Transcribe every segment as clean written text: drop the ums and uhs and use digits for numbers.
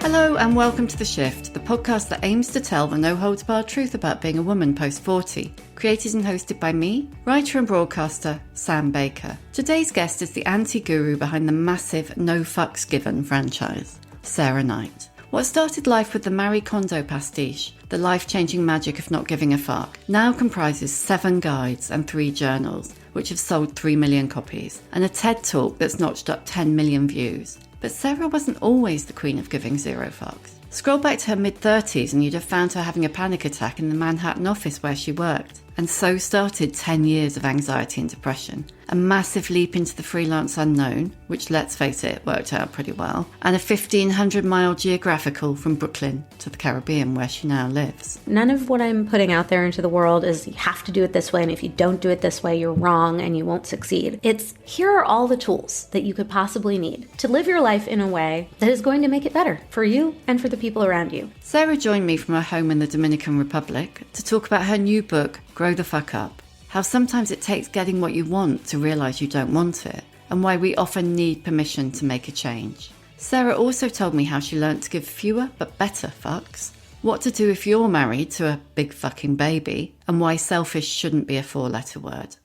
Hello and welcome to The Shift, the podcast that aims to tell the no-holds-barred truth about being a woman post-40. Created and hosted by me, writer and broadcaster Sam Baker. Today's guest is the anti-guru behind the massive No Fucks Given franchise, Sarah Knight. What started life with the Marie Kondo pastiche, the life-changing magic of not giving a fuck, now comprises 7 guides and 3 journals, which have sold 3 million copies, and a TED Talk that's notched up 10 million views. But Sarah wasn't always the queen of giving zero fucks. Scroll back to her mid-30s and you'd have found her having a panic attack in the Manhattan office where she worked. And so started 10 years of anxiety and depression. A massive leap into the freelance unknown, which, let's face it, worked out pretty well. And a 1,500-mile geographical from Brooklyn to the Caribbean where she now lives. None of what I'm putting out there into the world is you have to do it this way, and if you don't do it this way, you're wrong and you won't succeed. It's here are all the tools that you could possibly need to live your life in a way that is going to make it better for you and for the people around you. Sarah joined me from her home in the Dominican Republic to talk about her new book, Grow the Fuck Up. How sometimes it takes getting what you want to realise you don't want it, and why we often need permission to make a change. Sarah also told me how she learnt to give fewer but better fucks, what to do if you're married to a big fucking baby, and why selfish shouldn't be a 4-letter word.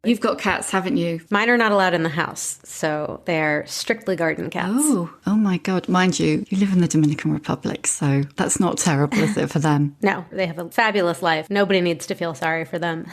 You've got cats, haven't you? Mine are not allowed in the house, so they're strictly garden cats. Oh my God. Mind you, you live in the Dominican Republic, so that's not terrible, is it, for them? No, they have a fabulous life. Nobody needs to feel sorry for them.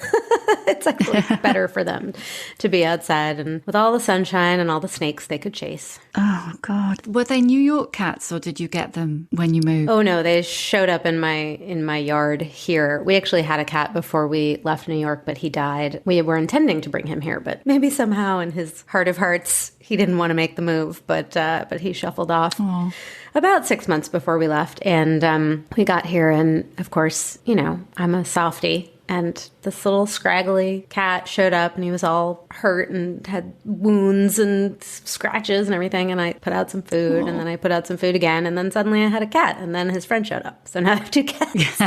It's actually better for them to be outside and with all the sunshine and all the snakes they could chase. Oh, God. Were they New York cats or did you get them when you moved? Oh, no, they showed up in my yard here. We actually had a cat before we left New York, but he died. We were intending to bring him here, but maybe somehow in his heart of hearts, he didn't want to make the move, but he shuffled off. Aww. About 6 months before we left. And we got here, and of course, you know, I'm a softie. And this little scraggly cat showed up and he was all hurt and had wounds and scratches and everything. And I put out some food and then I put out some food again. And then suddenly I had a cat and then his friend showed up. So now I have 2 cats.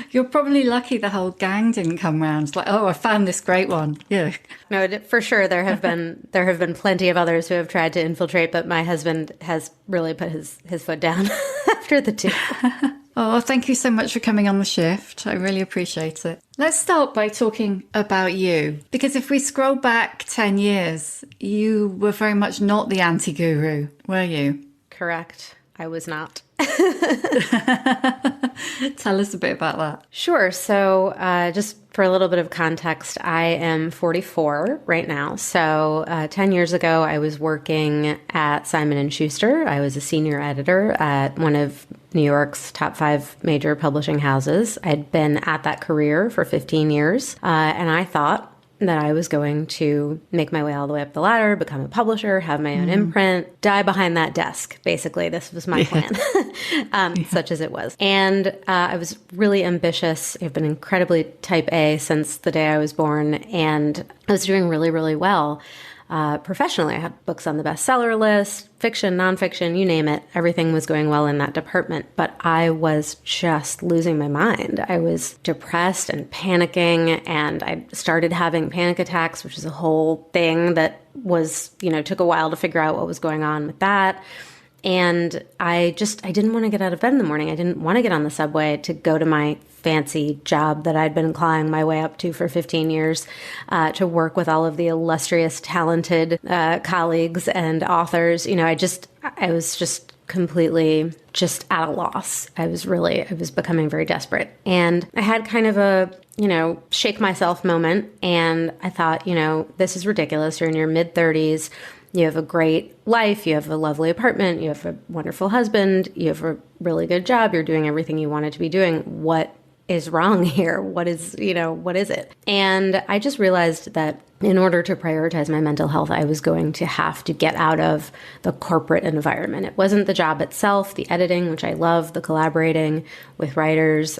You're probably lucky the whole gang didn't come round. It's like, oh, I found this great one. Yeah. No, for sure. There have been plenty of others who have tried to infiltrate, but my husband has really put his foot down after the 2. Oh, thank you so much for coming on The Shift. I really appreciate it. Let's start by talking about you. Because if we scroll back 10 years, you were very much not the anti-guru, were you? Correct. I was not. Tell us a bit about that. Sure. So just for a little bit of context, I am 44 right now. So 10 years ago, I was working at Simon & Schuster. I was a senior editor at one of New York's top 5 major publishing houses. I'd been at that career for 15 years, and I thought that I was going to make my way all the way up the ladder, become a publisher, have my own imprint, die behind that desk. Basically, this was my plan, such as it was. And I was really ambitious. I've been incredibly type A since the day I was born, and I was doing really, really well. Professionally, I had books on the bestseller list, fiction, nonfiction, you name it. Everything was going well in that department, but I was just losing my mind. I was depressed and panicking, and I started having panic attacks, which is a whole thing that was, took a while to figure out what was going on with that. And I didn't want to get out of bed in the morning. I didn't want to get on the subway to go to my fancy job that I'd been clawing my way up to for 15 years, to work with all of the illustrious, talented colleagues and authors. I was just completely just at a loss. I was becoming very desperate. And I had kind of a, shake myself moment. And I thought, this is ridiculous. You're in your mid-30s. You have a great life, you have a lovely apartment, you have a wonderful husband, you have a really good job, you're doing everything you wanted to be doing. What is wrong here? What is it? And I just realized that in order to prioritize my mental health, I was going to have to get out of the corporate environment. It wasn't the job itself, the editing, which I love, the collaborating with writers,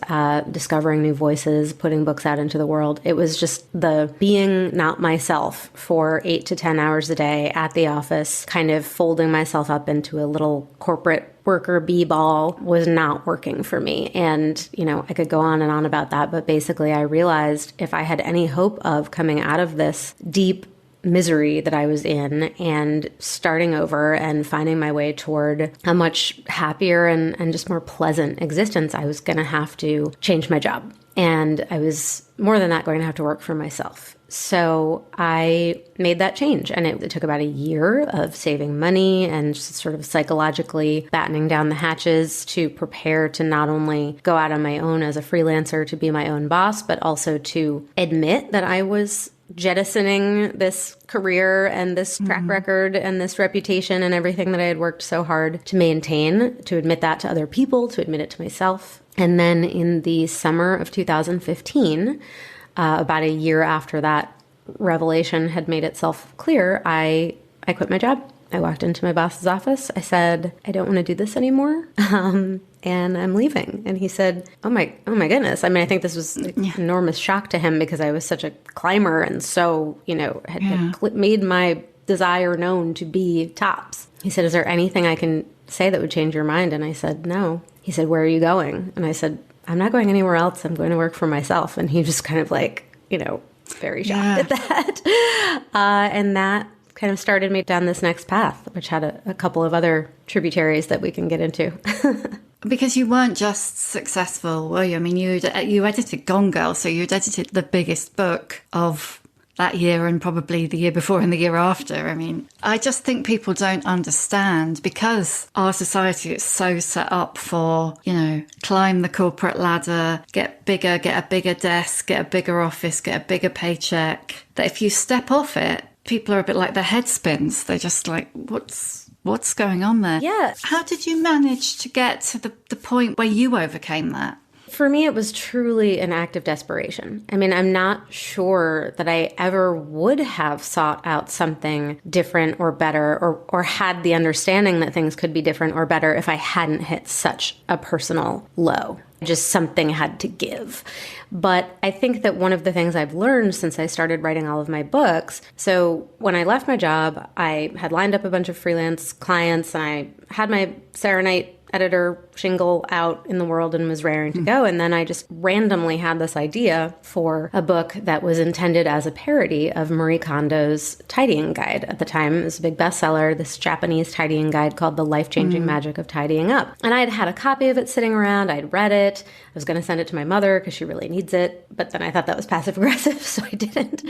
discovering new voices, putting books out into the world. It was just the being not myself for 8 to 10 hours a day at the office, kind of folding myself up into a little corporate worker bee ball was not working for me. And, I could go on and on about that, but basically I realized if I had any hope of coming out of this deep misery that I was in and starting over and finding my way toward a much happier and just more pleasant existence, I was going to have to change my job. And I was, more than that, going to have to work for myself. So I made that change, and it took about a year of saving money and just sort of psychologically battening down the hatches to prepare to not only go out on my own as a freelancer to be my own boss, but also to admit that I was jettisoning this career and this track record and this reputation and everything that I had worked so hard to maintain, to admit that to other people, to admit it to myself. And then in the summer of 2015, about a year after that revelation had made itself clear, I quit my job. I walked into my boss's office. I said, I don't want to do this anymore. And I'm leaving. And he said, oh my goodness. I mean, I think this was an enormous shock to him because I was such a climber and so, had made my desire known to be tops. He said, is there anything I can say that would change your mind? And I said, no. He said, where are you going? And I said, I'm not going anywhere else. I'm going to work for myself. And he just kind of very shocked at that. And that kind of started me down this next path, which had a couple of other tributaries that we can get into. Because you weren't just successful, were you? I mean, you edited Gone Girl, so you'd edited the biggest book of that year and probably the year before and the year after. I mean, I just think people don't understand because our society is so set up for, climb the corporate ladder, get bigger, get a bigger desk, get a bigger office, get a bigger paycheck, that if you step off it, people are a bit like their head spins. They're just like, what's going on there? Yeah. How did you manage to get to the point where you overcame that? For me, it was truly an act of desperation. I mean, I'm not sure that I ever would have sought out something different or better or had the understanding that things could be different or better if I hadn't hit such a personal low. Just something had to give. But I think that one of the things I've learned since I started writing all of my books, so when I left my job, I had lined up a bunch of freelance clients and I had my Serenite editor shingle out in the world and was raring to go. And then I just randomly had this idea for a book that was intended as a parody of Marie Kondo's tidying guide. At the time, it was a big bestseller, this Japanese tidying guide called The Life-Changing Magic of Tidying Up. And I'd had a copy of it sitting around. I'd read it. I was going to send it to my mother because she really needs it. But then I thought that was passive aggressive, so I didn't.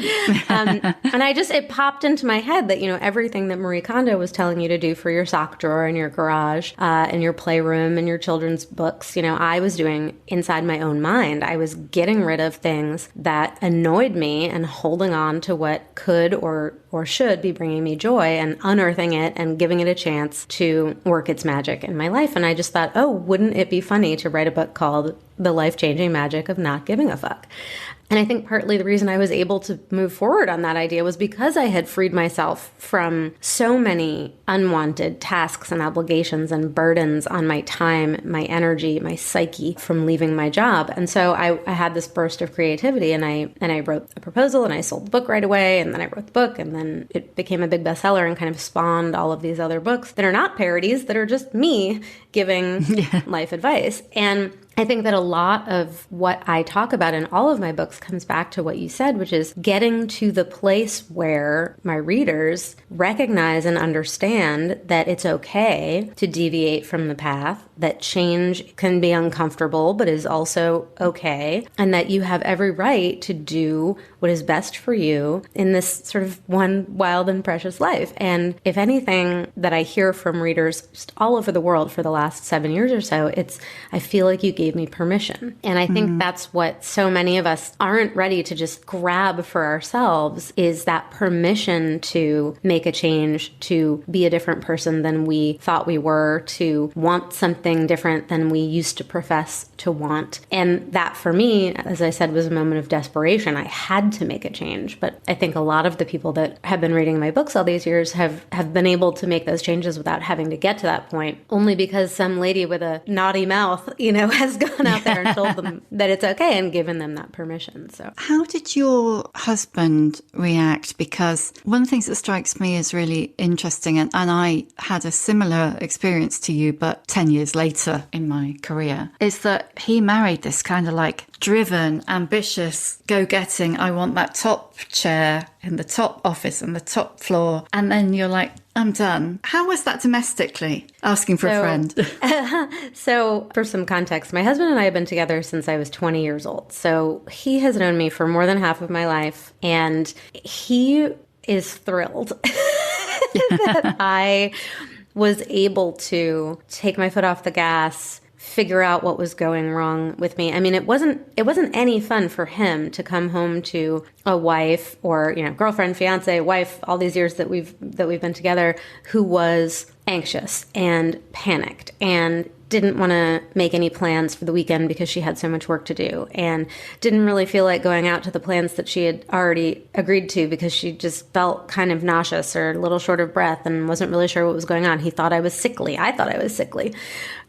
And it popped into my head that, everything that Marie Kondo was telling you to do for your sock drawer and your garage and your playroom and your children's books, I was doing inside my own mind. I was getting rid of things that annoyed me and holding on to what could or should be bringing me joy and unearthing it and giving it a chance to work its magic in my life. And I just thought, wouldn't it be funny to write a book called The Life-Changing Magic of Not Giving a Fuck? And I think partly the reason I was able to move forward on that idea was because I had freed myself from so many unwanted tasks and obligations and burdens on my time, my energy, my psyche from leaving my job. And so I had this burst of creativity and I wrote a proposal and I sold the book right away. And then I wrote the book and then it became a big bestseller and kind of spawned all of these other books that are not parodies, that are just me giving life advice. And I think that a lot of what I talk about in all of my books comes back to what you said, which is getting to the place where my readers recognize and understand that it's okay to deviate from the path, that change can be uncomfortable, but is also okay, and that you have every right to do what is best for you in this sort of one wild and precious life. And if anything that I hear from readers just all over the world for the last 7 years or so, it's, I feel like you gave me permission. And I think that's what so many of us aren't ready to just grab for ourselves, is that permission to make a change, to be a different person than we thought we were, to want something different than we used to profess to want. And that for me, as I said, was a moment of desperation. I had to make a change. But I think a lot of the people that have been reading my books all these years have been able to make those changes without having to get to that point, only because some lady with a naughty mouth, has gone out there and told them that it's okay and given them that permission. So how did your husband react? Because one of the things that strikes me as really interesting, and I had a similar experience to you, but 10 years later in my career, is that he married this kind of like driven, ambitious, go-getting, I want that top chair in the top office and the top floor. And then you're like, I'm done. How was that domestically? Asking for a friend. So for some context, my husband and I have been together since I was 20 years old. So he has known me for more than half of my life. And he is thrilled that I was able to take my foot off the gas, figure out what was going wrong with me. I mean, it wasn't any fun for him to come home to a wife or, girlfriend, fiance, wife, all these years that we've been together, who was anxious and panicked and didn't want to make any plans for the weekend because she had so much work to do, and didn't really feel like going out to the plans that she had already agreed to because she just felt kind of nauseous or a little short of breath and wasn't really sure what was going on. He thought I was sickly. I thought I was sickly.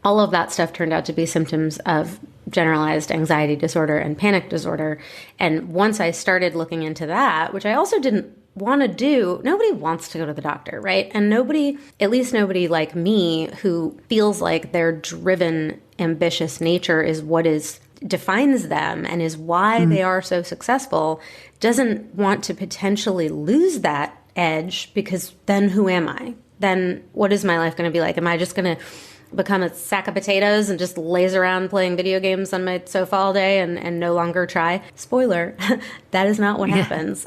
All of that stuff turned out to be symptoms of generalized anxiety disorder and panic disorder. And once I started looking into that, which I also didn't want to do, nobody wants to go to the doctor, right? And nobody, at least nobody like me, who feels like their driven, ambitious nature is what defines them and is why they are so successful, doesn't want to potentially lose that edge, because then who am I? Then what is my life going to be like? Am I just going to become a sack of potatoes and just laze around playing video games on my sofa all day and no longer try? Spoiler, that is not what happens.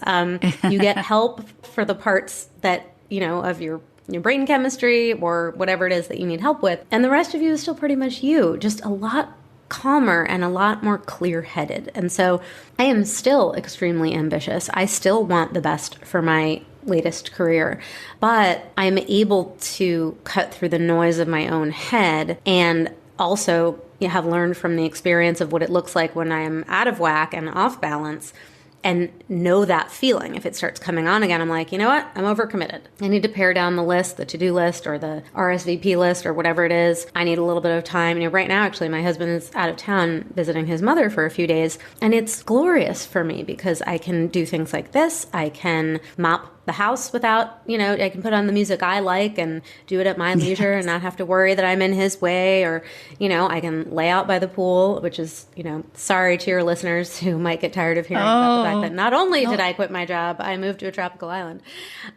You get help for the parts that, of your brain chemistry or whatever it is that you need help with. And the rest of you is still pretty much you, just a lot calmer and a lot more clear-headed. And so I am still extremely ambitious. I still want the best for my latest career, but I'm able to cut through the noise of my own head and also have learned from the experience of what it looks like when I am out of whack and off balance, and know that feeling. If it starts coming on again, I'm like, you know what? I'm overcommitted. I need to pare down the list, the to-do list or the RSVP list or whatever it is. I need a little bit of time. Right now, actually, my husband is out of town visiting his mother for a few days, and it's glorious for me because I can do things like this. I can mop the house without, I can put on the music I like and do it at my leisure and not have to worry that I'm in his way, or, I can lay out by the pool, which is, sorry to your listeners who might get tired of hearing about the fact that not only did I quit my job, I moved to a tropical island.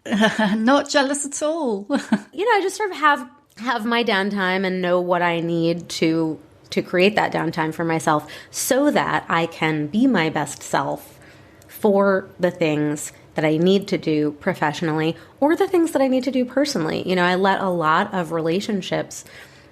Not jealous at all. I just sort of have my downtime and know what I need to create that downtime for myself so that I can be my best self for the things that I need to do professionally or the things that I need to do personally. I let a lot of relationships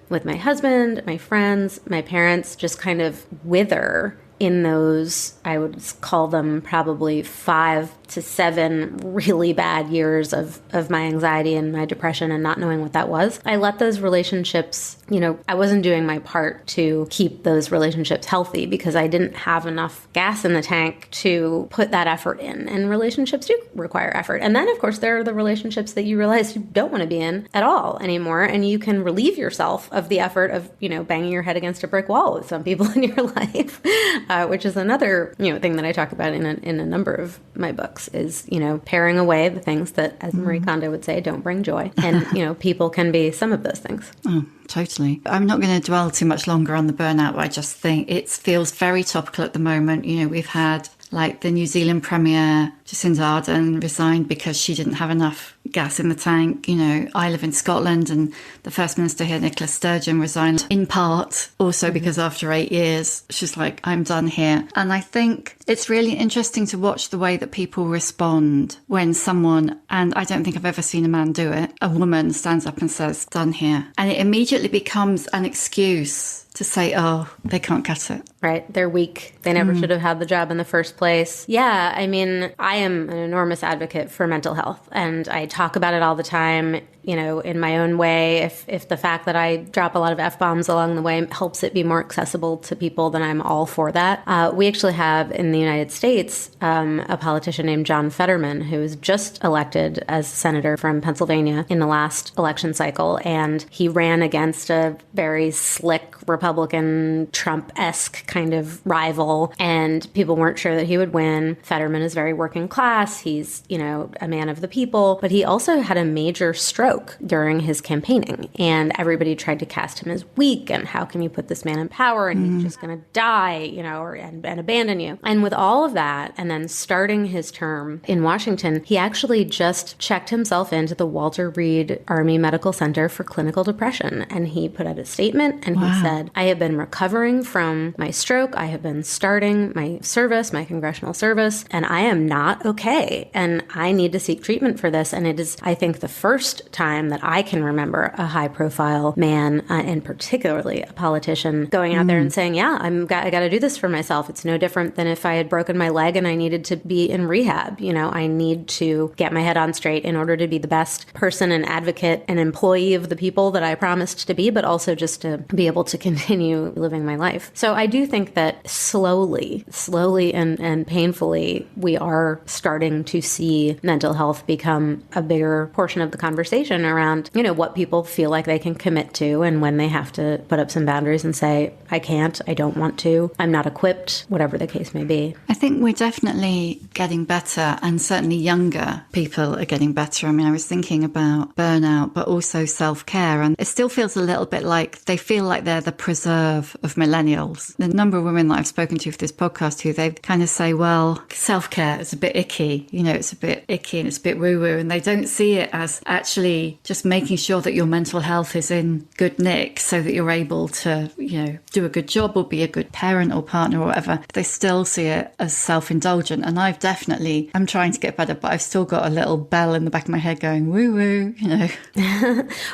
with my husband, my friends, my parents just kind of wither in those, I would call them probably 5 to 7 really bad years of my anxiety and my depression and not knowing what that was. I let those relationships, I wasn't doing my part to keep those relationships healthy because I didn't have enough gas in the tank to put that effort in. And relationships do require effort. And then, of course, there are the relationships that you realize you don't want to be in at all anymore. And you can relieve yourself of the effort of, banging your head against a brick wall with some people in your life, which is another, thing that I talk about in a number of my books. Is, paring away the things that, as Marie Kondo would say, don't bring joy. And, people can be some of those things. Oh, totally. I'm not going to dwell too much longer on the burnout, but I just think it feels very topical at the moment. We've had like the New Zealand Premier, Jacinda Ardern, resigned because she didn't have enough gas in the tank. I live in Scotland, and the First Minister here, Nicola Sturgeon, resigned in part also because after 8 years, she's like, I'm done here. And I think it's really interesting to watch the way that people respond when someone, and I don't think I've ever seen a man do it, a woman stands up and says, done here. And it immediately becomes an excuse to say, oh, they can't cut it. Right. They're weak. They never should have had the job in the first place. Yeah. I mean, I am an enormous advocate for mental health, and I talk about it all the time, in my own way. If the fact that I drop a lot of F-bombs along the way helps it be more accessible to people, then I'm all for that. We actually have in the United States a politician named John Fetterman, who was just elected as senator from Pennsylvania in the last election cycle. And he ran against a very slick Republican Trump-esque kind of rival, and people weren't sure that he would win. Fetterman is very working class. He's, a man of the people, but he also had a major stroke stroke during his campaigning. And everybody tried to cast him as weak. And how can you put this man in power? And he's just going to die, and abandon you. And with all of that, and then starting his term in Washington, he actually just checked himself into the Walter Reed Army Medical Center for clinical depression. And he put out a statement and he said, I have been recovering from my stroke. I have been starting my service, my congressional service, and I am not okay. And I need to seek treatment for this. And it is, I think, the first time that I can remember a high profile man, and particularly a politician, going out there and saying, yeah, I got to do this for myself. It's no different than if I had broken my leg and I needed to be in rehab. I need to get my head on straight in order to be the best person and advocate and employee of the people that I promised to be, but also just to be able to continue living my life. So I do think that slowly and painfully, we are starting to see mental health become a bigger portion of the conversation around, what people feel like they can commit to and when they have to put up some boundaries and say, I can't, I don't want to, I'm not equipped, whatever the case may be. I think we're definitely getting better, and certainly younger people are getting better. I mean, I was thinking about burnout, but also self-care, and it still feels a little bit like they feel like they're the preserve of millennials. The number of women that I've spoken to for this podcast who they kind of say, well, self-care is a bit icky, it's a bit icky and it's a bit woo-woo, and they don't see it as actually just making sure that your mental health is in good nick so that you're able to, do a good job or be a good parent or partner or whatever. They still see it as self-indulgent. And I'm trying to get better, but I've still got a little bell in the back of my head going, woo-woo,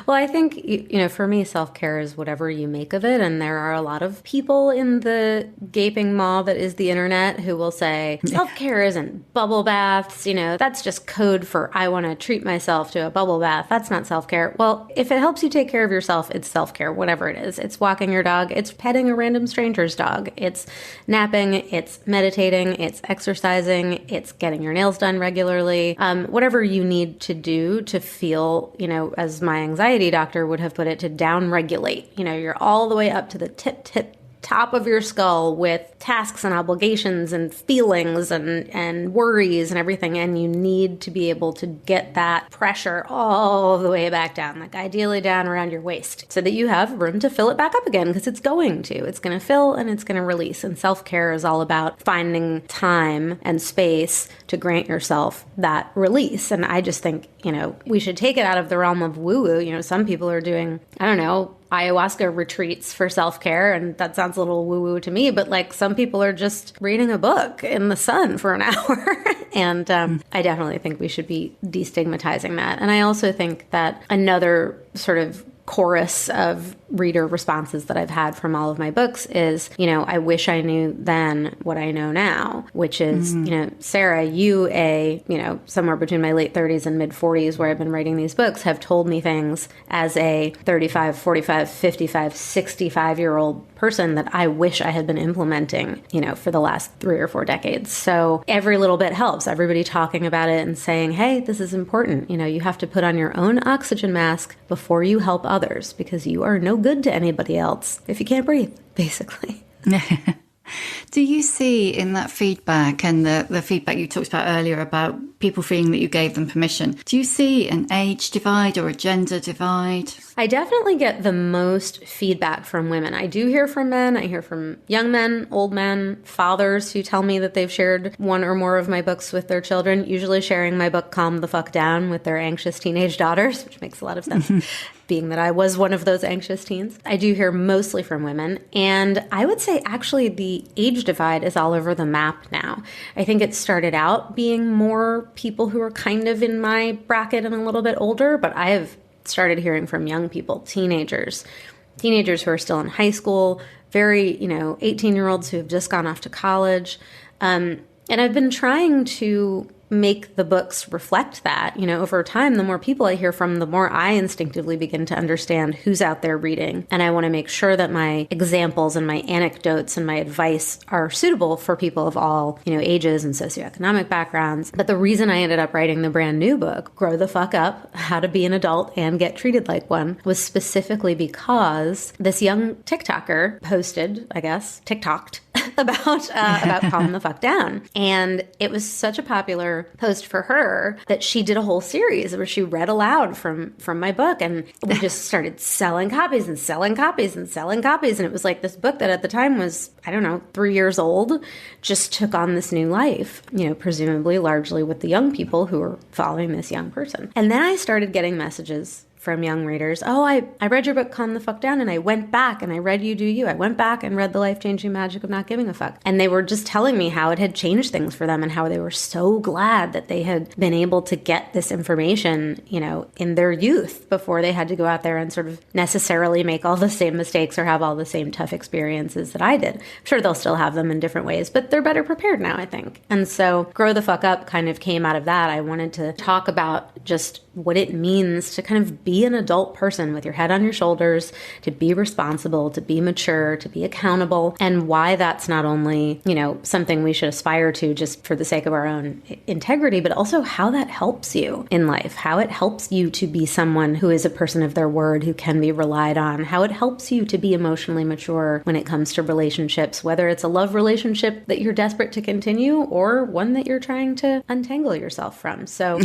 Well, I think, for me, self-care is whatever you make of it. And there are a lot of people in the gaping maw that is the internet who will say, self-care isn't bubble baths. That's just code for I want to treat myself to a bubble bath. That's not self-care. Well, if it helps you take care of yourself, it's self-care, whatever it is. It's walking your dog. It's petting a random stranger's dog. It's napping. It's meditating. It's exercising. It's getting your nails done regularly. Whatever you need to do to feel, as my anxiety doctor would have put it, to down-regulate. You're all the way up to the tip top of your skull with tasks and obligations and feelings and worries and everything, and you need to be able to get that pressure all the way back down, like ideally down around your waist, so that you have room to fill it back up again, because it's going to fill and it's going to release. And self-care is all about finding time and space to grant yourself that release. And I just think, we should take it out of the realm of woo-woo. Some people are doing, ayahuasca retreats for self-care, and that sounds a little woo-woo to me, but some people are just reading a book in the sun for an hour. And I definitely think we should be destigmatizing that. And I also think that another sort of chorus of reader responses that I've had from all of my books is, I wish I knew then what I know now, which is, Sarah, you, somewhere between my late 30s and mid 40s where I've been writing these books, have told me things as a 35, 45, 55, 65-year-old person that I wish I had been implementing, for the last 3 or 4 decades. So every little bit helps. Everybody talking about it and saying, hey, this is important. You have to put on your own oxygen mask before you help others, because you are no good to anybody else if you can't breathe, basically. Do you see in that feedback and the feedback you talked about earlier about people feeling that you gave them permission, do you see an age divide or a gender divide? I definitely get the most feedback from women. I do hear from men. I hear from young men, old men, fathers who tell me that they've shared one or more of my books with their children, usually sharing my book Calm the Fuck Down with their anxious teenage daughters, which makes a lot of sense. Being that I was one of those anxious teens. I do hear mostly from women. And I would say actually the age divide is all over the map now. I think it started out being more people who are kind of in my bracket and a little bit older, but I have started hearing from young people, teenagers who are still in high school, very, 18-year-olds who have just gone off to college. And I've been trying to make the books reflect that. Over time, the more people I hear from, the more I instinctively begin to understand who's out there reading. And I want to make sure that my examples and my anecdotes and my advice are suitable for people of all, ages and socioeconomic backgrounds. But the reason I ended up writing the brand new book, Grow the Fuck Up, How to Be an Adult and Get Treated Like One, was specifically because this young TikToker posted, TikToked, about Calm the Fuck Down. And it was such a popular post for her that she did a whole series where she read aloud from my book. And we just started selling copies and selling copies and selling copies. And it was like this book that at the time was, I don't know, 3 years old, just took on this new life, presumably largely with the young people who were following this young person. And then I started getting messages from young readers. Oh, I read your book, Calm the Fuck Down, and I went back and I read You Do You. I went back and read The Life-Changing Magic of Not Giving a Fuck. And they were just telling me how it had changed things for them and how they were so glad that they had been able to get this information, in their youth before they had to go out there and sort of necessarily make all the same mistakes or have all the same tough experiences that I did. I'm sure they'll still have them in different ways, but they're better prepared now, I think. And so Grow the Fuck Up kind of came out of that. I wanted to talk about just what it means to kind of be an adult person with your head on your shoulders, to be responsible, to be mature, to be accountable, and why that's not only, something we should aspire to just for the sake of our own integrity, but also how that helps you in life, how it helps you to be someone who is a person of their word, who can be relied on, how it helps you to be emotionally mature when it comes to relationships, whether it's a love relationship that you're desperate to continue or one that you're trying to untangle yourself from. So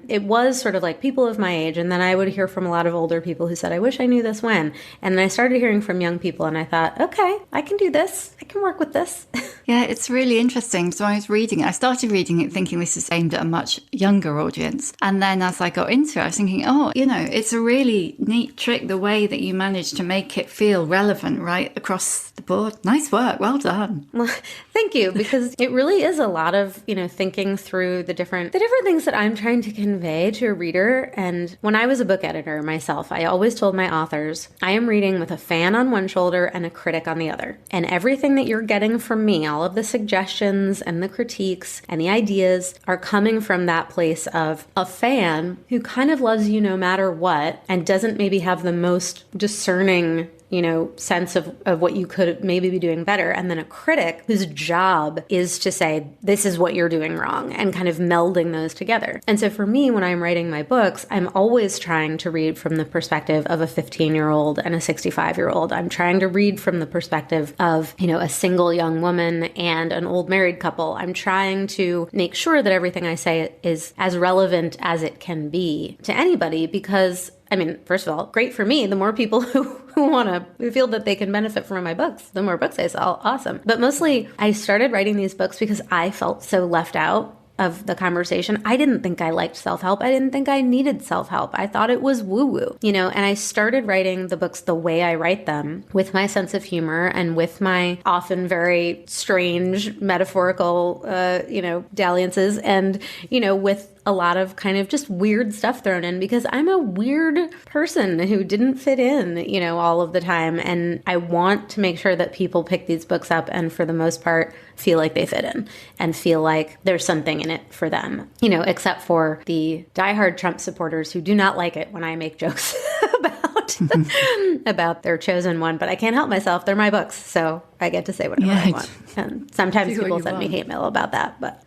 it was sort of like people of my age, and then I would hear from a lot of older people who said, I wish I knew this when. And then I started hearing from young people, and I thought, okay, I can do this. I can work with this. Yeah, it's really interesting. So I started reading it thinking this is aimed at a much younger audience. And then as I got into it, I was thinking, it's a really neat trick, the way that you managed to make it feel relevant right across the board. Nice work. Well done. Well, thank you, because it really is a lot of, thinking through the different things that I'm trying to convey to a reader. And when I was a book editor myself, I always told my authors, I am reading with a fan on one shoulder and a critic on the other. And everything that you're getting from me, all of the suggestions and the critiques and the ideas are coming from that place of a fan who kind of loves you no matter what and doesn't maybe have the most discerning sense of what you could maybe be doing better. And then a critic whose job is to say, this is what you're doing wrong, and kind of melding those together. And so for me, when I'm writing my books, I'm always trying to read from the perspective of a 15-year-old and a 65-year-old. I'm trying to read from the perspective of, a single young woman and an old married couple. I'm trying to make sure that everything I say is as relevant as it can be to anybody, because first of all, great for me. The more people who feel that they can benefit from my books, the more books I sell. Awesome. But mostly I started writing these books because I felt so left out of the conversation. I didn't think I liked self-help. I didn't think I needed self-help. I thought it was woo-woo, and I started writing the books the way I write them, with my sense of humor and with my often very strange metaphorical, dalliances, and, with a lot of kind of just weird stuff thrown in, because I'm a weird person who didn't fit in, all of the time. And I want to make sure that people pick these books up and for the most part feel like they fit in and feel like there's something in it for them, except for the diehard Trump supporters who do not like it when I make jokes about their chosen one. But I can't help myself. They're my books. So I get to say whatever I want. And sometimes people send me hate mail about that, but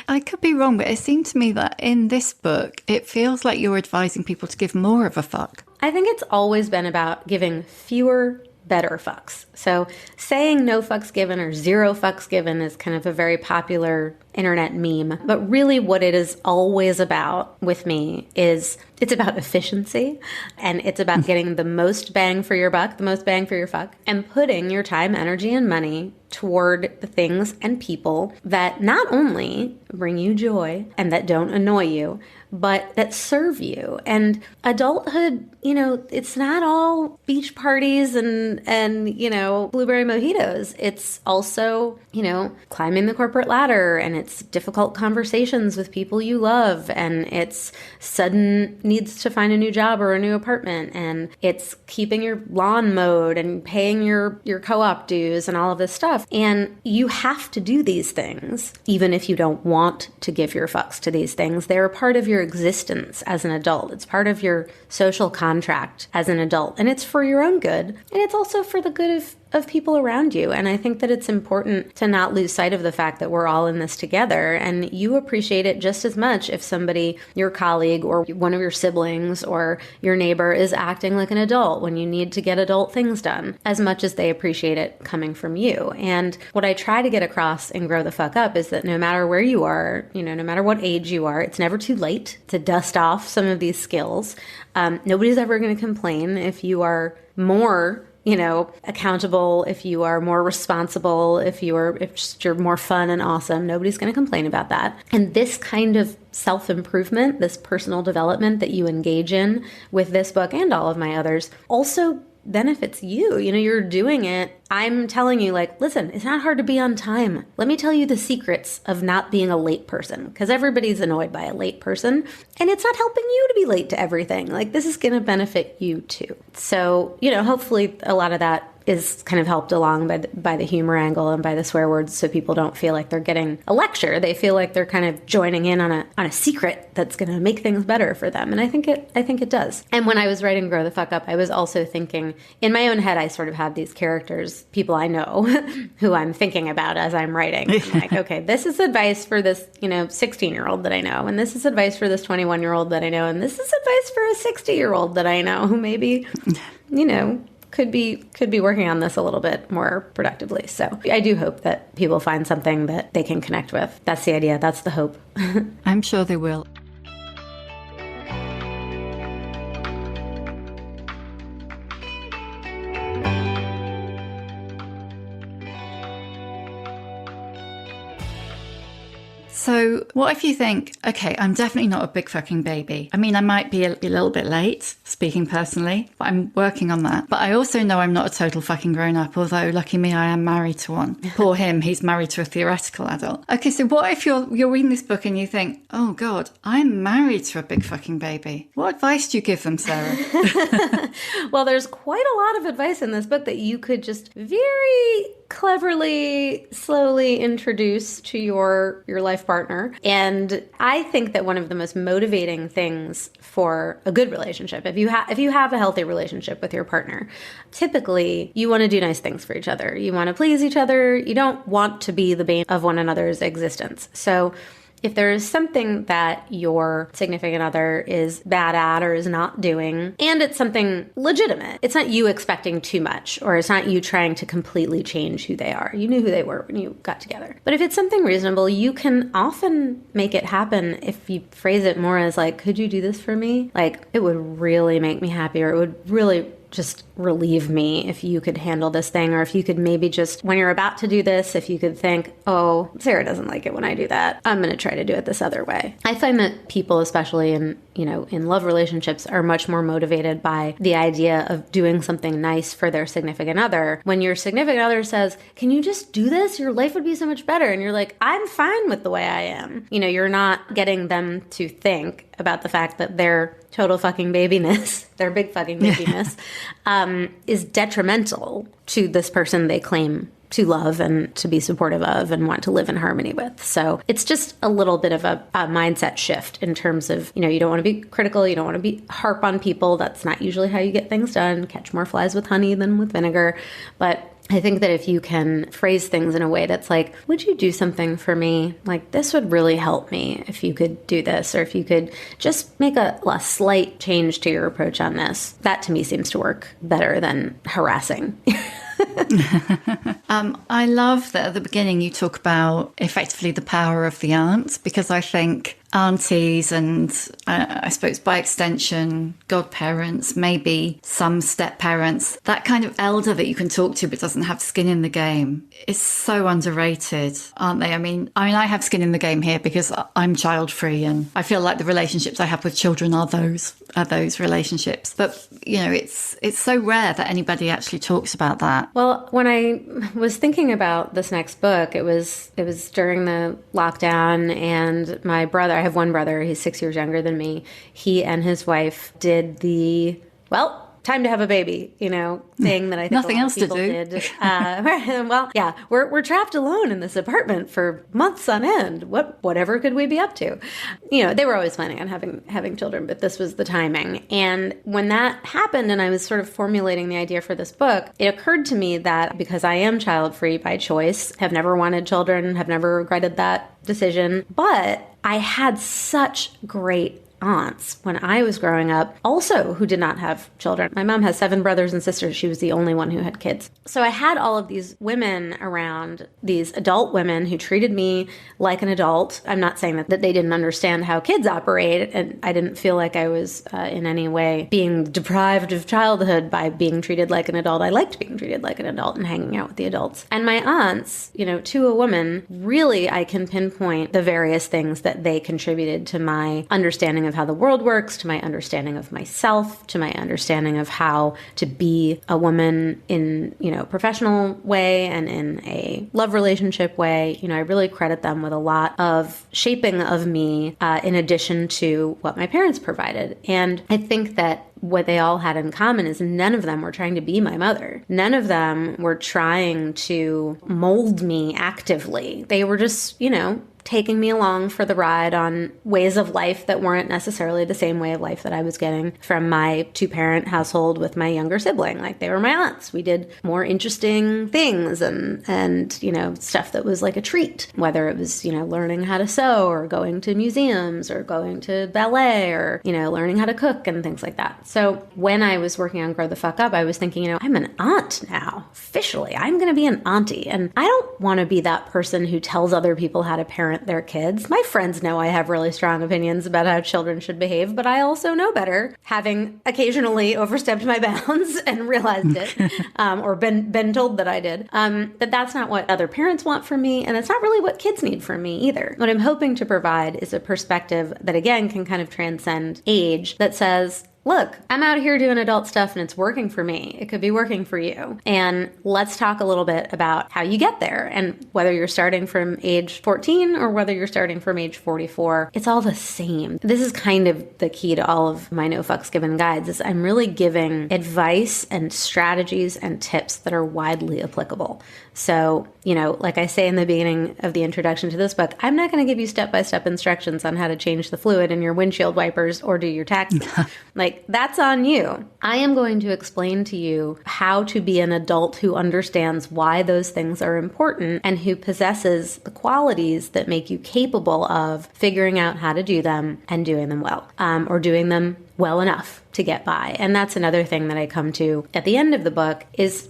I could be wrong, but it seemed to me that in this book, it feels like you're advising people to give more of a fuck. I think it's always been about giving fewer, better fucks. So saying no fucks given or 0 fucks given is kind of a very popular internet meme. But really what it is always about with me is it's about efficiency, and it's about getting the most bang for your buck, the most bang for your fuck, and putting your time, energy, and money toward the things and people that not only bring you joy and that don't annoy you, but that serve you. And adulthood, it's not all beach parties and blueberry mojitos. It's also, climbing the corporate ladder, and it's difficult conversations with people you love, and it's sudden needs to find a new job or a new apartment, and it's keeping your lawn mowed and paying your co-op dues and all of this stuff. And you have to do these things, even if you don't want to give your fucks to these things. They're a part of your existence as an adult. It's part of your social contract as an adult, and it's for your own good, and it's also for the good of people around you. And I think that it's important to not lose sight of the fact that we're all in this together, and you appreciate it just as much if somebody, your colleague or one of your siblings or your neighbor, is acting like an adult when you need to get adult things done, as much as they appreciate it coming from you. And what I try to get across in Grow the Fuck Up is that no matter where you are, no matter what age you are, it's never too late to dust off some of these skills. Nobody's ever going to complain if you are more accountable, if you are more responsible, if you're more fun and awesome. Nobody's going to complain about that. And this kind of self-improvement, this personal development that you engage in with this book and all of my others, also benefits you. You're doing it. I'm telling you, listen, it's not hard to be on time. Let me tell you the secrets of not being a late person, because everybody's annoyed by a late person, and it's not helping you to be late to everything. This is going to benefit you too. So, hopefully a lot of that is kind of helped along by the humor angle and by the swear words, so people don't feel like they're getting a lecture. They feel like they're kind of joining in on a secret that's going to make things better for them. And I think it does. And when I was writing Grow the Fuck Up, I was also thinking, in my own head, I sort of have these characters, people I know, who I'm thinking about as I'm writing. I'm like, okay, this is advice for this, 16-year-old that I know, and this is advice for this 21-year-old that I know, and this is advice for a 60-year-old that I know who maybe, could be working on this a little bit more productively. So I do hope that people find something that they can connect with. That's the idea. That's the hope. I'm sure they will. So what if you think, okay, I'm definitely not a big fucking baby. I mean, I might be a little bit late, speaking personally, but I'm working on that. But I also know I'm not a total fucking grown-up, although lucky me, I am married to one. Poor him, he's married to a theoretical adult. Okay, so what if you're reading this book and you think, oh God, I'm married to a big fucking baby? What advice do you give them, Sarah? Well, there's quite a lot of advice in this book that you could just very cleverly, slowly introduce to your life partner. And I think that one of the most motivating things for a good relationship, if you have a healthy relationship with your partner, typically you want to do nice things for each other. You want to please each other. You don't want to be the bane of one another's existence. So if there is something that your significant other is bad at or is not doing, and it's something legitimate, it's not you expecting too much, or it's not you trying to completely change who they are. You knew who they were when you got together. But if it's something reasonable, you can often make it happen if you phrase it more as could you do this for me? It would really make me happy, or it would really just relieve me if you could handle this thing, or if you could maybe just, when you're about to do this, if you could think, oh, Sarah doesn't like it when I do that, I'm going to try to do it this other way. I find that people, especially in love relationships, are much more motivated by the idea of doing something nice for their significant other. When your significant other says, can you just do this? Your life would be so much better. And you're like, I'm fine with the way I am. You're not getting them to think about the fact that their total fucking babiness, their big fucking babiness, is detrimental to this person they claim to love and to be supportive of and want to live in harmony with. So it's just a little bit of a mindset shift in terms of, you don't want to be critical. You don't want to be harp on people. That's not usually how you get things done. Catch more flies with honey than with vinegar. But I think that if you can phrase things in a way that's like, would you do something for me? This would really help me if you could do this, or if you could just make a slight change to your approach on this. That to me seems to work better than harassing. I love that at the beginning you talk about effectively the power of the aunt, because I think aunties and I suppose by extension godparents, maybe some step parents, that kind of elder that you can talk to but doesn't have skin in the game is so underrated, aren't they? I mean I have skin in the game here because I'm child free, and I feel like the relationships I have with children are those relationships. But it's so rare that anybody actually talks about that. Well, when I was thinking about this next book, it was during the lockdown, and my brother, I have one brother, he's 6 years younger than me. He and his wife did time to have a baby, thing that I think nothing a lot else of people to do. did. Well, yeah, we're trapped alone in this apartment for months on end. Whatever could we be up to? They were always planning on having children, but this was the timing. And when that happened and I was sort of formulating the idea for this book, it occurred to me that because I am child-free by choice, have never wanted children, have never regretted that decision, but I had such great aunts when I was growing up also who did not have children. My mom has 7 brothers and sisters. She was the only one who had kids. So I had all of these women around, these adult women who treated me like an adult. I'm not saying that they didn't understand how kids operate, and I didn't feel like I was in any way being deprived of childhood by being treated like an adult. I liked being treated like an adult and hanging out with the adults. And my aunts, to a woman, really I can pinpoint the various things that they contributed to my understanding of how the world works, to my understanding of myself, to my understanding of how to be a woman in, a professional way and in a love relationship way. I really credit them with a lot of shaping of me in addition to what my parents provided. And I think that what they all had in common is none of them were trying to be my mother. None of them were trying to mold me actively. They were just, taking me along for the ride on ways of life that weren't necessarily the same way of life that I was getting from my 2-parent household with my younger sibling. Like, they were my aunts. We did more interesting things and stuff that was like a treat, whether it was, learning how to sew or going to museums or going to ballet or, learning how to cook and things like that. So when I was working on Grow the Fuck Up, I was thinking, I'm an aunt now. Officially, I'm going to be an auntie. And I don't want to be that person who tells other people how to parent their kids. My friends know I have really strong opinions about how children should behave, but I also know better, having occasionally overstepped my bounds and realized it, or been told that I did, that that's not what other parents want from me, and that's not really what kids need from me either. What I'm hoping to provide is a perspective that, again, can kind of transcend age, that says, look, I'm out here doing adult stuff and it's working for me. It could be working for you. And let's talk a little bit about how you get there. And whether you're starting from age 14 or whether you're starting from age 44, it's all the same. This is kind of the key to all of my No Fucks Given guides, is I'm really giving advice and strategies and tips that are widely applicable. So, like I say in the beginning of the introduction to this book, I'm not going to give you step-by-step instructions on how to change the fluid in your windshield wipers or do your taxes. That's on you. I am going to explain to you how to be an adult who understands why those things are important and who possesses the qualities that make you capable of figuring out how to do them and doing them well, or doing them well enough to get by. And that's another thing that I come to at the end of the book is,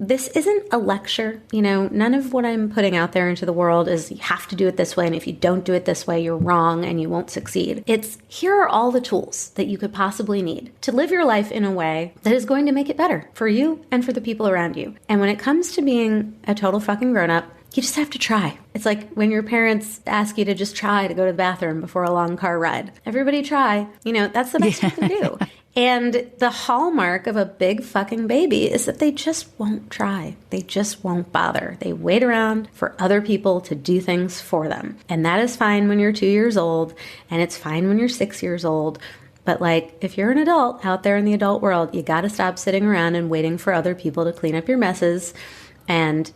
this isn't a lecture. None of what I'm putting out there into the world is you have to do it this way. And if you don't do it this way, you're wrong and you won't succeed. It's, here are all the tools that you could possibly need to live your life in a way that is going to make it better for you and for the people around you. And when it comes to being a total fucking grown-up, you just have to try. It's like when your parents ask you to just try to go to the bathroom before a long car ride. Everybody try. That's the best you can do. And the hallmark of a big fucking baby is that they just won't try. They just won't bother. They wait around for other people to do things for them. And that is fine when you're 2 years old, and it's fine when you're 6 years old. But if you're an adult out there in the adult world, you got to stop sitting around and waiting for other people to clean up your messes and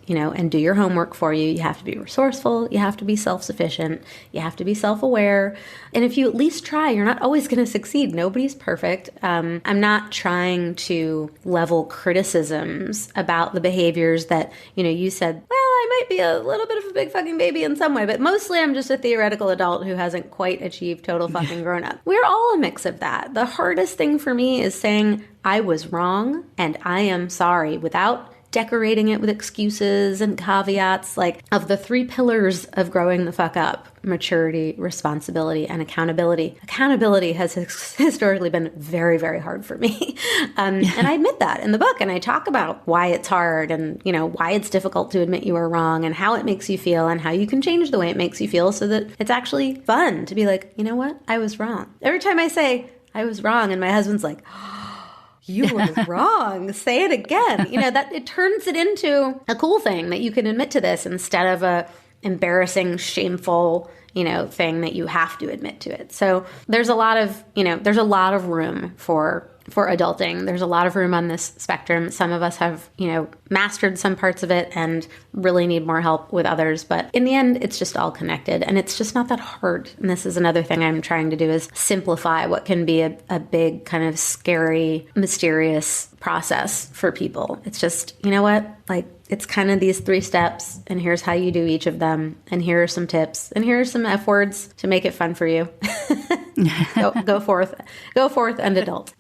do your homework for you. You have to be resourceful. You have to be self-sufficient. You have to be self-aware. And if you at least try, you're not always going to succeed. Nobody's perfect. I'm not trying to level criticisms about the behaviors that, you said, well, I might be a little bit of a big fucking baby in some way, but mostly I'm just a theoretical adult who hasn't quite achieved total fucking grown up. We're all a mix of that. The hardest thing for me is saying I was wrong and I am sorry without decorating it with excuses and caveats. Of the 3 pillars of growing the fuck up, maturity, responsibility, and accountability. Accountability has historically been very, very hard for me. And I admit that in the book, and I talk about why it's hard and, why it's difficult to admit you are wrong and how it makes you feel and how you can change the way it makes you feel so that it's actually fun to be like, you know what? I was wrong. Every time I say I was wrong and my husband's like, you were wrong. Say it again. That it turns it into a cool thing that you can admit to this instead of a embarrassing, shameful, thing that you have to admit to it. So there's a lot of, there's a lot of room for adulting. There's a lot of room on this spectrum. Some of us have, mastered some parts of it and really need more help with others. But in the end, it's just all connected and it's just not that hard. And this is another thing I'm trying to do is simplify what can be a big kind of scary, mysterious process for people. It's just, it's kind of these 3 steps and here's how you do each of them. And here are some tips and here are some F words to make it fun for you. Go forth and adult.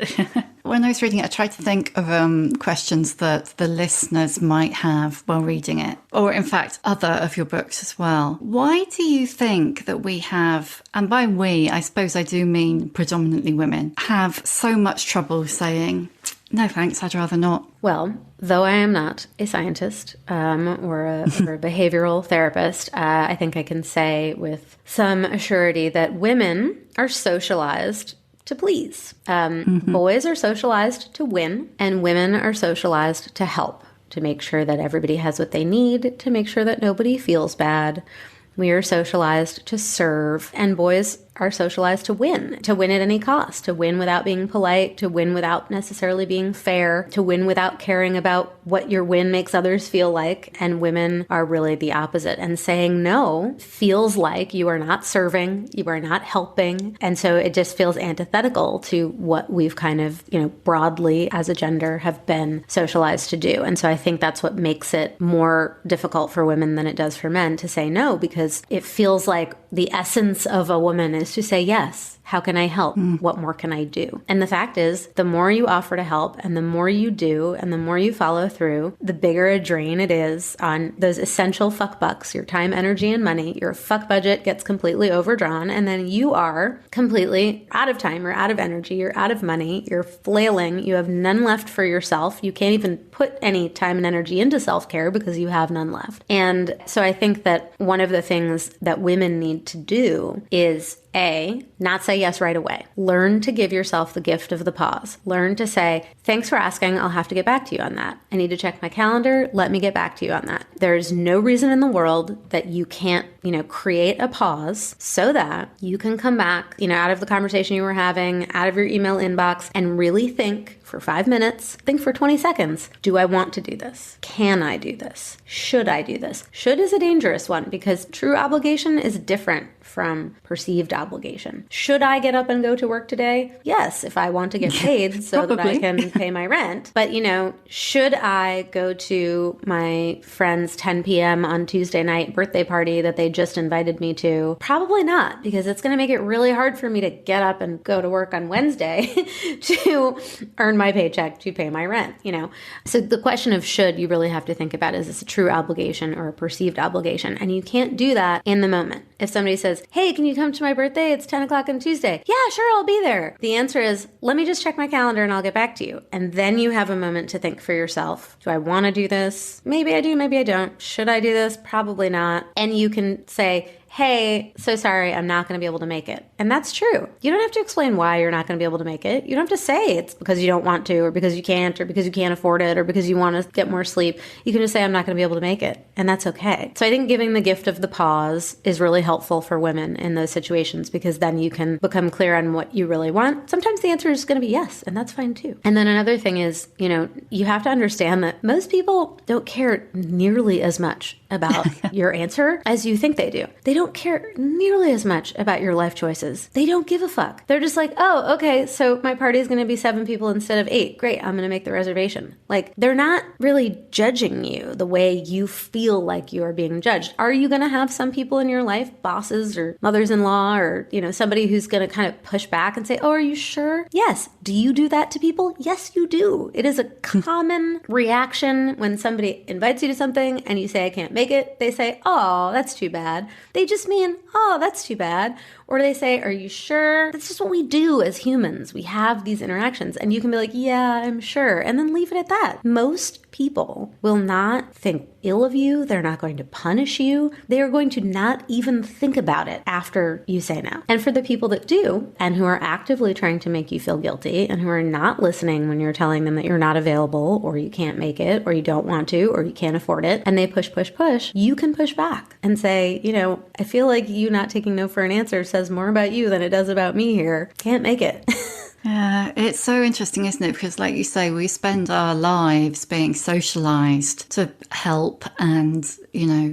When I was reading it, I tried to think of questions that the listeners might have while reading it, or in fact, other of your books as well. Why do you think that we have, and by we, I suppose I do mean predominantly women, have so much trouble saying, no thanks, I'd rather not? Well, though I am not a scientist or a behavioral therapist, I think I can say with some assurity that women are socialized to please. Boys are socialized to win, and women are socialized to help, to make sure that everybody has what they need, to make sure that nobody feels bad. We are socialized to serve, and boys are socialized to win at any cost, to win without being polite, to win without necessarily being fair, to win without caring about what your win makes others feel like. And women are really the opposite. And saying no feels like you are not serving, you are not helping. And so it just feels antithetical to what we've kind of, broadly as a gender have been socialized to do. And so I think that's what makes it more difficult for women than it does for men to say no, because it feels like the essence of a woman is to say yes. How can I help? What more can I do? And the fact is, the more you offer to help and the more you do and the more you follow through, the bigger a drain it is on those essential fuck bucks, your time, energy, and money. Your fuck budget gets completely overdrawn and then you are completely out of time, you're out of energy, you're out of money, you're flailing, you have none left for yourself. You can't even put any time and energy into self-care because you have none left. And so I think that one of the things that women need to do is not say yes right away. Learn to give yourself the gift of the pause. Learn to say, thanks for asking. I'll have to get back to you on that. I need to check my calendar. Let me get back to you on that. There's no reason in the world that you can't, create a pause so that you can come back, out of the conversation you were having, out of your email inbox, and really think for 5 minutes, think for 20 seconds. Do I want to do this? Can I do this? Should I do this? Should is a dangerous one because true obligation is different from perceived obligation. Should I get up and go to work today? Yes, if I want to get paid so that I can pay my rent. But, should I go to my friend's 10 p.m. on Tuesday night birthday party that they just invited me to? Probably not, because it's going to make it really hard for me to get up and go to work on Wednesday to earn my paycheck to pay my rent, So the question of should, you really have to think about, is this a true obligation or a perceived obligation? And you can't do that in the moment. If somebody says, hey, can you come to my birthday? It's 10 o'clock on Tuesday. Yeah, sure, I'll be there. The answer is, let me just check my calendar and I'll get back to you. And then you have a moment to think for yourself. Do I want to do this? Maybe I do, maybe I don't. Should I do this? Probably not. And you can say, hey, so sorry, I'm not going to be able to make it. And that's true. You don't have to explain why you're not going to be able to make it. You don't have to say it's because you don't want to, or because you can't, or because you can't afford it, or because you want to get more sleep. You can just say, I'm not going to be able to make it. And that's okay. So I think giving the gift of the pause is really helpful for women in those situations, because then you can become clear on what you really want. Sometimes the answer is going to be yes, and that's fine too. And then another thing is, you have to understand that most people don't care nearly as much about your answer as you think they do. They don't care nearly as much about your life choices. They don't give a fuck. They're just like, oh, okay, so my party is going to be 7 people instead of 8. Great, I'm going to make the reservation. Like, they're not really judging you the way you feel like you are being judged. Are you going to have some people in your life, bosses or mothers-in-law or, somebody who's going to kind of push back and say, oh, are you sure? Yes. Do you do that to people? Yes, you do. It is a common reaction when somebody invites you to something and you say, I can't make it. They say, oh, that's too bad. They just mean, oh, that's too bad. Or they say, are you sure? That's just what we do as humans. We have these interactions, and you can be like, yeah, I'm sure, and then leave it at that. Most people will not think ill of you. They're not going to punish you. They are going to not even think about it after you say no. And for the people that do, and who are actively trying to make you feel guilty, and who are not listening when you're telling them that you're not available, or you can't make it, or you don't want to, or you can't afford it, and they push, you can push back and say, I feel like you not taking no for an answer says more about you than it does about me here. Can't make it. Yeah, it's so interesting, isn't it? Because like you say, we spend our lives being socialized to help and,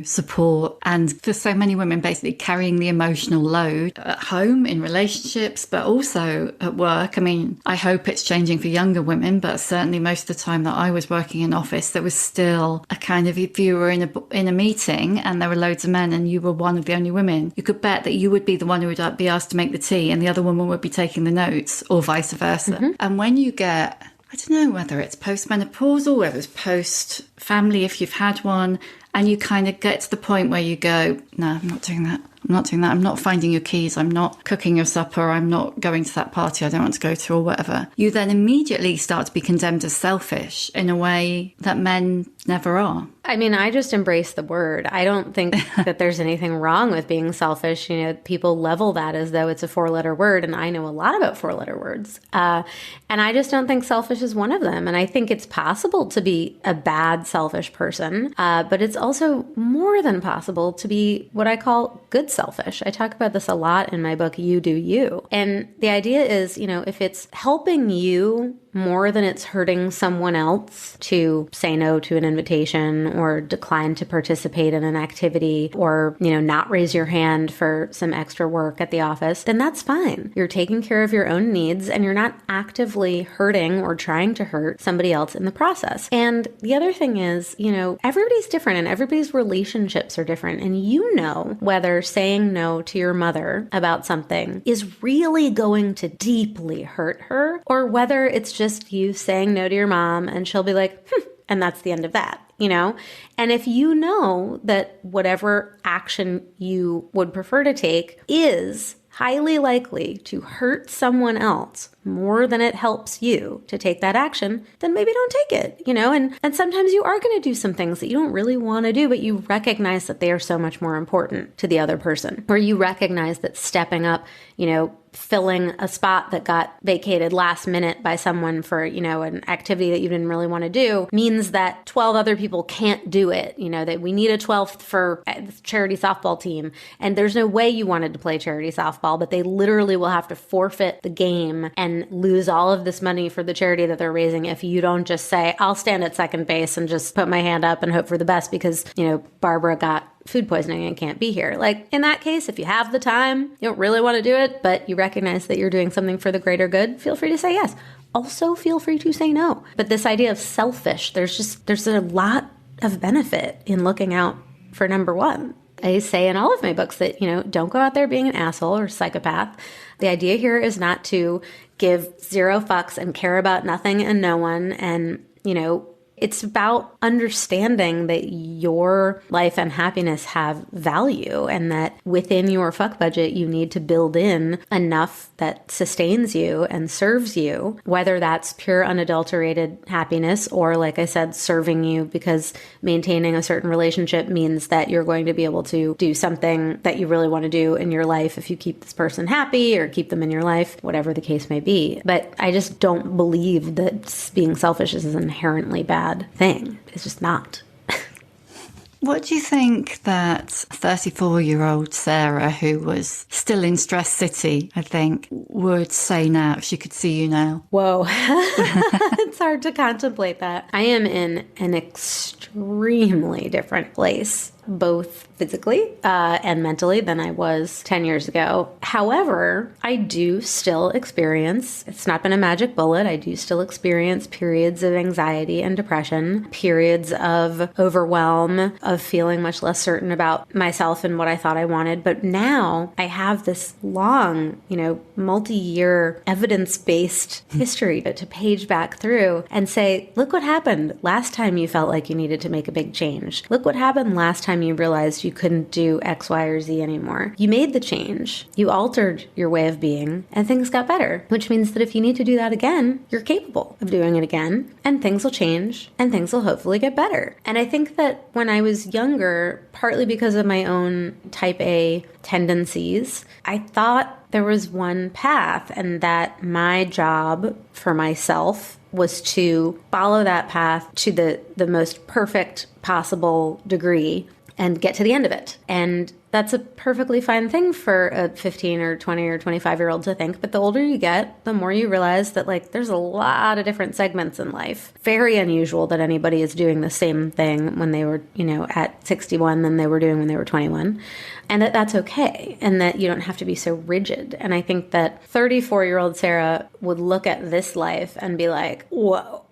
support. And for so many women, basically carrying the emotional load at home, in relationships, but also at work. I mean, I hope it's changing for younger women, but certainly most of the time that I was working in office, there was still a kind of, if you were in a meeting and there were loads of men and you were one of the only women, you could bet that you would be the one who would be asked to make the tea and the other woman would be taking the notes, or vice versa. Mm-hmm. And when you get, I don't know whether it's postmenopausal, whether it's post-family, if you've had one, and you kind of get to the point where you go, no, I'm not doing that. I'm not finding your keys. I'm not cooking your supper. I'm not going to that party I don't want to go to, or whatever. You then immediately start to be condemned as selfish in a way that men never are. I mean, I just embrace the word. I don't think that there's anything wrong with being selfish. People level that as though it's a 4-letter word, and I know a lot about 4-letter words. And I just don't think selfish is one of them. And I think it's possible to be a bad, selfish person, but it's also more than possible to be what I call good selfish. I talk about this a lot in my book, You Do You. And the idea is, if it's helping you more than it's hurting someone else to say no to an invitation or decline to participate in an activity or, not raise your hand for some extra work at the office, then that's fine. You're taking care of your own needs and you're not actively hurting or trying to hurt somebody else in the process. And the other thing is, everybody's different and everybody's relationships are different. And whether saying no to your mother about something is really going to deeply hurt her, or whether it's just you saying no to your mom and she'll be like, and that's the end of that, And if you know that whatever action you would prefer to take is highly likely to hurt someone else more than it helps you to take that action, then maybe don't take it, and sometimes you are going to do some things that you don't really want to do, but you recognize that they are so much more important to the other person, or you recognize that stepping up, filling a spot that got vacated last minute by someone for, an activity that you didn't really want to do means that 12 other people can't do it, that we need a 12th for the charity softball team. And there's no way you wanted to play charity softball, but they literally will have to forfeit the game and lose all of this money for the charity that they're raising if you don't just say, I'll stand at second base and just put my hand up and hope for the best because, Barbara got food poisoning and can't be here. Like in that case, if you have the time, you don't really want to do it, but you recognize that you're doing something for the greater good, feel free to say yes. Also feel free to say no. But this idea of selfish, there's a lot of benefit in looking out for number one. I say in all of my books that, don't go out there being an asshole or psychopath. The idea here is not to give 0 fucks and care about nothing and no one. And, it's about understanding that your life and happiness have value and that within your fuck budget, you need to build in enough that sustains you and serves you, whether that's pure unadulterated happiness or, like I said, serving you because maintaining a certain relationship means that you're going to be able to do something that you really want to do in your life if you keep this person happy or keep them in your life, whatever the case may be. But I just don't believe that being selfish is inherently bad thing. It's just not. What do you think that 34-year-old Sarah, who was still in Stress City, I think, would say now if she could see you now? Whoa. It's hard to contemplate that. I am in an extremely different place, both physically and mentally than I was 10 years ago. However, I do still experience, it's not been a magic bullet, I do still experience periods of anxiety and depression, periods of overwhelm, of feeling much less certain about myself and what I thought I wanted. But now I have this long, multi-year evidence-based history to page back through and say, look what happened last time you felt like you needed to make a big change. Look what happened last time time you realized you couldn't do X, Y, or Z anymore? You made the change. You altered your way of being, and things got better, which means that if you need to do that again, you're capable of doing it again, and things will change, and things will hopefully get better. And I think that when I was younger, partly because of my own type A tendencies, I thought there was one path, and that my job for myself was to follow that path to the most perfect possible degree and get to the end of it. And that's a perfectly fine thing for a 15 or 20 or 25-year-old to think. But the older you get, the more you realize that there's a lot of different segments in life. Very unusual that anybody is doing the same thing when they were, at 61 than they were doing when they were 21. And that's okay. And that you don't have to be so rigid. And I think that 34-year-old Sarah would look at this life and be like, whoa.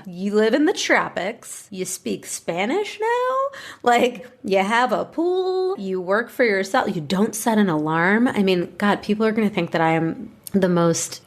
You live in the tropics. You speak Spanish now. You have a pool. You work for yourself. You don't set an alarm. I mean, God, people are going to think that I am the most,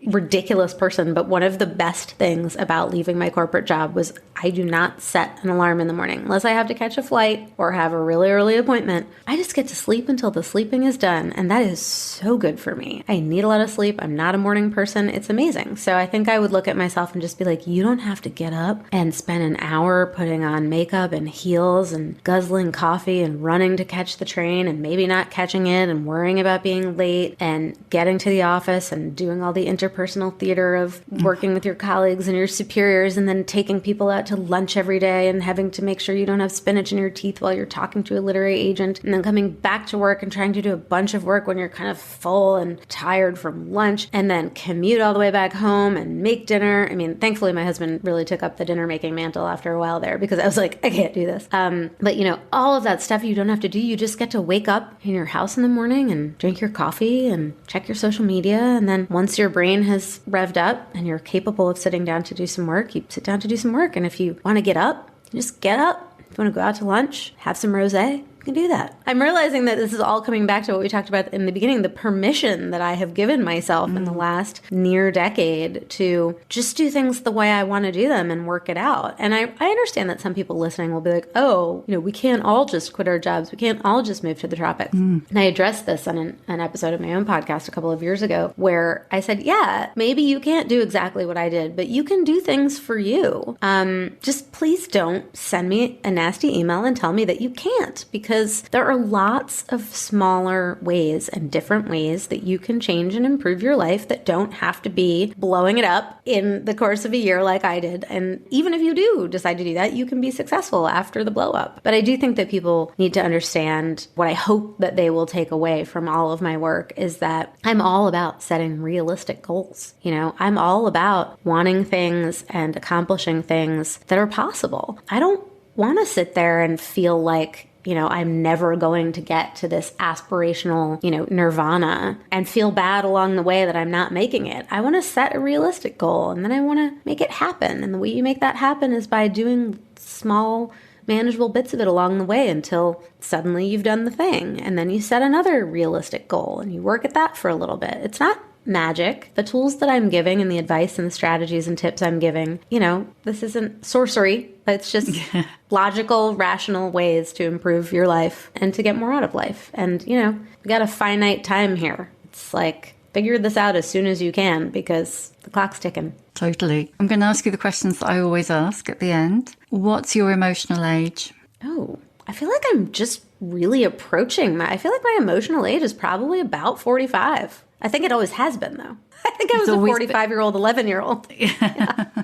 ridiculous person. But one of the best things about leaving my corporate job was I do not set an alarm in the morning unless I have to catch a flight or have a really early appointment. I just get to sleep until the sleeping is done. And that is so good for me. I need a lot of sleep. I'm not a morning person. It's amazing. So I think I would look at myself and just be like, you don't have to get up and spend an hour putting on makeup and heels and guzzling coffee and running to catch the train and maybe not catching it and worrying about being late and getting to the office and doing all the interpersonal theater of working with your colleagues and your superiors and then taking people out to lunch every day and having to make sure you don't have spinach in your teeth while you're talking to a literary agent and then coming back to work and trying to do a bunch of work when you're kind of full and tired from lunch and then commute all the way back home and make dinner. I mean, thankfully my husband really took up the dinner making mantle after a while there because I was like, I can't do this. But all of that stuff you don't have to do. You just get to wake up in your house in the morning and drink your coffee and check your social media. And then once your brain has revved up and you're capable of sitting down to do some work, you sit down to do some work. And if you want to get up, you just get up. If you want to go out to lunch, have some rosé, you can do that. I'm realizing that this is all coming back to what we talked about in the beginning, the permission that I have given myself in the last near decade to just do things the way I want to do them and work it out. And I understand that some people listening will be like, oh, we can't all just quit our jobs. We can't all just move to the tropics. And I addressed this on an episode of my own podcast a couple of years ago where I said, yeah, maybe you can't do exactly what I did, but you can do things for you. Just please don't send me a nasty email and tell me that you can't, because there are lots of smaller ways and different ways that you can change and improve your life that don't have to be blowing it up in the course of a year like I did. And even if you do decide to do that, you can be successful after the blow up. But I do think that people need to understand what I hope that they will take away from all of my work is that I'm all about setting realistic goals. I'm all about wanting things and accomplishing things that are possible. I don't want to sit there and feel like I'm never going to get to this aspirational, nirvana and feel bad along the way that I'm not making it. I want to set a realistic goal and then I want to make it happen. And the way you make that happen is by doing small, manageable bits of it along the way until suddenly you've done the thing. And then you set another realistic goal and you work at that for a little bit. It's not magic. The tools that I'm giving and the advice and the strategies and tips I'm giving, this isn't sorcery. It's just logical, rational ways to improve your life and to get more out of life. And, we got a finite time here. It's like, figure this out as soon as you can because the clock's ticking. Totally. I'm going to ask you the questions that I always ask at the end. What's your emotional age? Oh, I feel like I'm just really approaching I feel like my emotional age is probably about 45. I think it always has been, though. I think I was a 45-year-old, 11-year-old. Yeah.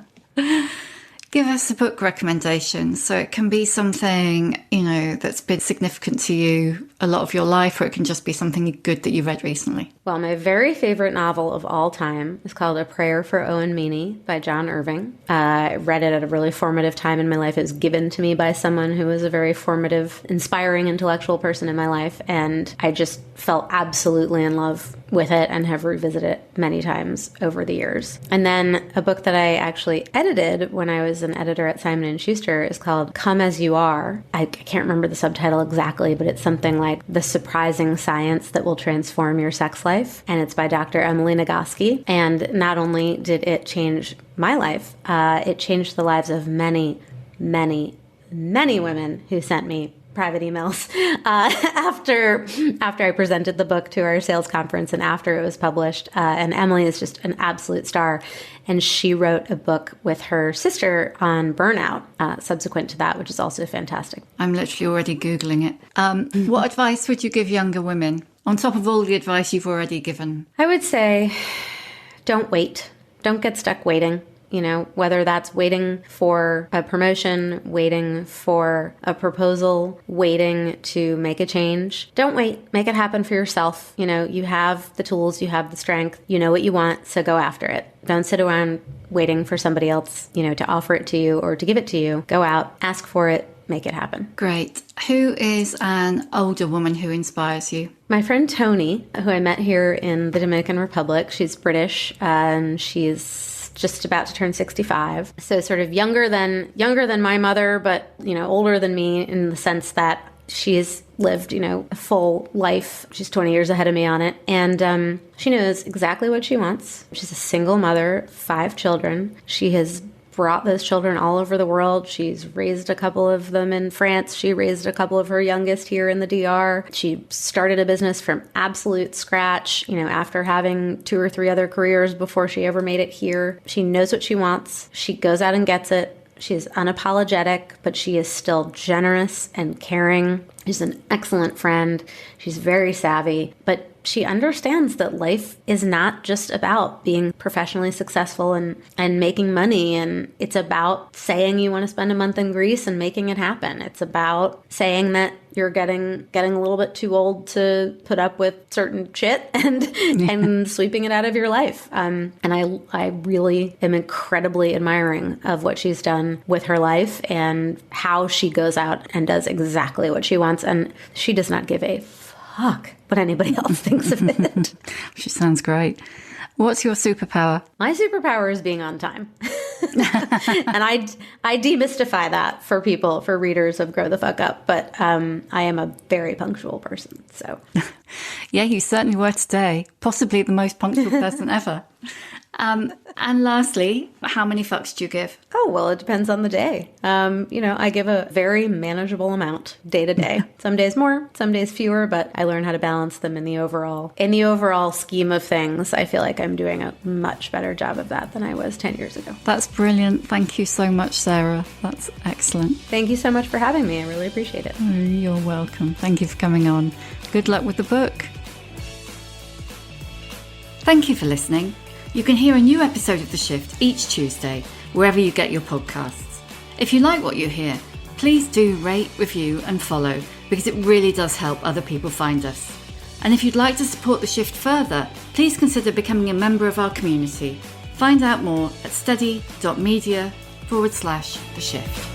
Give us a book recommendation. So it can be something, that's been significant to you a lot of your life, or it can just be something good that you read recently. Well, my very favorite novel of all time is called A Prayer for Owen Meany by John Irving. I read it at a really formative time in my life. It was given to me by someone who was a very formative, inspiring intellectual person in my life. And I just fell absolutely in love with it and have revisited it many times over the years. And then a book that I actually edited when I was an editor at Simon & Schuster is called Come As You Are. I can't remember the subtitle exactly, but it's something like The Surprising Science That Will Transform Your Sex Life. And it's by Dr. Emily Nagoski. And not only did it change my life, it changed the lives of many, many, many women who sent me private emails after I presented the book to our sales conference and after it was published. And Emily is just an absolute star. And she wrote a book with her sister on burnout subsequent to that, which is also fantastic. I'm literally already Googling it. What advice would you give younger women on top of all the advice you've already given? I would say, don't wait. Don't get stuck waiting. You know, whether that's waiting for a promotion, waiting for a proposal, waiting to make a change. Don't wait. Make it happen for yourself. You know, you have the tools, you have the strength, you know what you want, so go after it. Don't sit around waiting for somebody else, you know, to offer it to you or to give it to you. Go out, ask for it, make it happen. Great. Who is an older woman who inspires you? My friend Tony, who I met here in the Dominican Republic. She's British and she's just about to turn 65. So sort of younger than my mother, but, you know, older than me in the sense that she's lived, you know, a full life. She's 20 years ahead of me on it. And she knows exactly what she wants. She's a single mother, 5 children. She has brought those children all over the world. She's raised a couple of them in France. She raised a couple of her youngest here in the DR. She started a business from absolute scratch, you know, after having 2 or 3 other careers before she ever made it here. She knows what she wants. She goes out and gets it. She's unapologetic, but she is still generous and caring. She's an excellent friend. She's very savvy, but she understands that life is not just about being professionally successful and making money. And it's about saying you want to spend a month in Greece and making it happen. It's about saying that you're getting a little bit too old to put up with certain shit and sweeping it out of your life. And I really am incredibly admiring of what she's done with her life and how she goes out and does exactly what she wants. And she does not give a fuck what anybody else thinks of it. She sounds great. What's your superpower? My superpower is being on time. And I demystify that for people, for readers of Grow the Fuck Up. But I am a very punctual person. So, yeah, you certainly were today. Possibly the most punctual person ever. And lastly, how many fucks do you give? Oh, well, it depends on the day. You know, I give a very manageable amount day to day. Some days more, some days fewer, but I learn how to balance them in the overall scheme of things. I feel like I'm doing a much better job of that than I was 10 years ago. That's brilliant. Thank you so much, Sarah. That's excellent. Thank you so much for having me. I really appreciate it. Oh, you're welcome. Thank you for coming on. Good luck with the book. Thank you for listening. You can hear a new episode of The Shift each Tuesday, wherever you get your podcasts. If you like what you hear, please do rate, review and follow, because it really does help other people find us. And if you'd like to support The Shift further, please consider becoming a member of our community. Find out more at steady.media/The Shift.